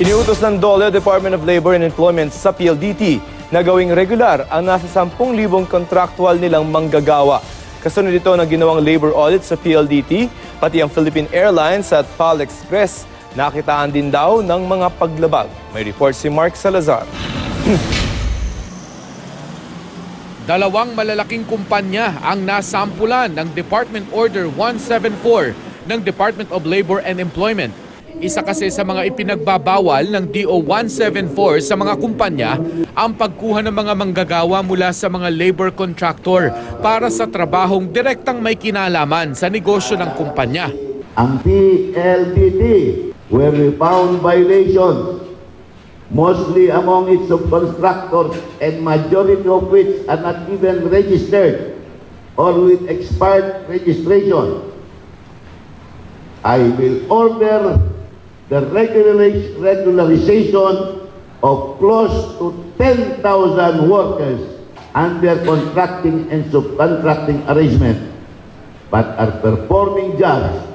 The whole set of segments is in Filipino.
Iniutos ng DOLE, Department of Labor and Employment sa PLDT na gawing regular ang nasa 10,000 contractual nilang manggagawa. Kasunod ito ng ginawang labor audit sa PLDT, pati ang Philippine Airlines at PAL Express nakitaan din daw ng mga paglabag. May report si Mark Salazar. Dalawang malalaking kumpanya ang nasampulan ng Department Order 174 ng Department of Labor and Employment. Isa kasi sa mga ipinagbabawal ng DO 174 sa mga kumpanya ang pagkuha ng mga manggagawa mula sa mga labor contractor para sa trabahong direktang may kinalaman sa negosyo ng kumpanya. Ang PLDT, where we found violations, mostly among its subcontractors and majority of which are not even registered or with expired registration, I will order the regularization of close to 10,000 workers under contracting and subcontracting arrangement, but are performing jobs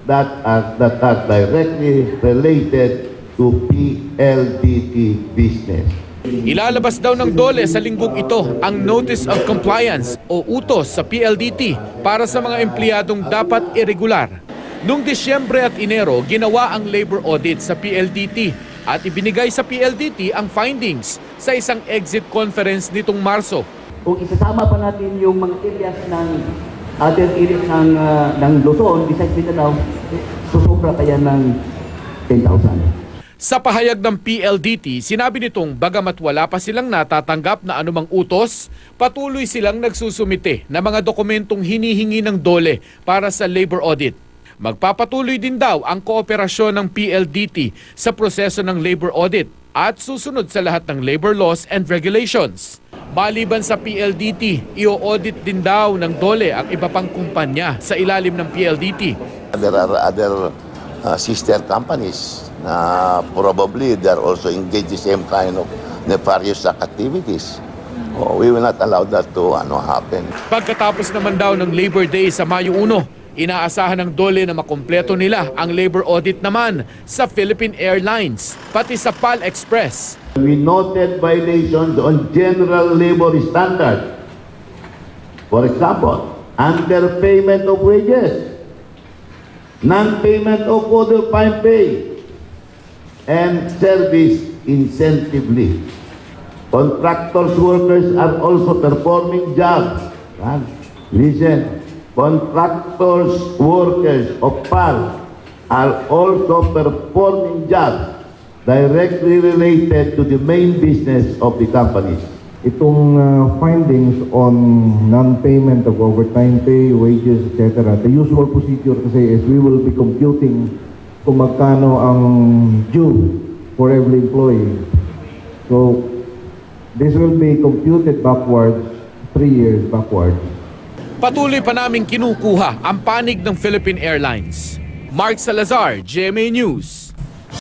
that are directly related to PLDT business. Ilalabas daw ng DOLE sa linggong ito ang Notice of Compliance o utos sa PLDT para sa mga empleyadong dapat irregular. Noong Disyembre at Enero, ginawa ang labor audit sa PLDT at ibinigay sa PLDT ang findings sa isang exit conference nitong Marso. Kung isasama pa natin yung mga areas ng other areas ng Luzon, besides Mindanao, susubra pa yan ng 10,000. Sa pahayag ng PLDT, sinabi nitong bagamat wala pa silang natatanggap na anumang utos, patuloy silang nagsusumite na mga dokumentong hinihingi ng DOLE para sa labor audit. Magpapatuloy din daw ang kooperasyon ng PLDT sa proseso ng labor audit at susunod sa lahat ng labor laws and regulations. Maliban sa PLDT, i-audit din daw ng DOLE ang iba pang kumpanya sa ilalim ng PLDT. There are other sister companies na probably they are also engaged in the same kind of nefarious activities. We will not allow that to happen. Pagkatapos naman daw ng Labor Day sa Mayo 1, inaasahan ng DOLE na makumpleto nila ang labor audit naman sa Philippine Airlines, pati sa PAL Express. We noted violations on general labor standards. For example, underpayment of wages, non-payment of overtime pay, and service incentive leave. Contractors workers are also performing jobs. Listen. Contractors, workers of PAL are also performing jobs directly related to the main business of the companies. Itong findings on non-payment of overtime pay, wages, etc. The usual procedure kasi is we will be computing kung magkano ang due for every employee. So this will be computed backwards, 3 years backwards. Patuloy pa naming kinukuha ang panig ng Philippine Airlines. Mark Salazar, GMA News.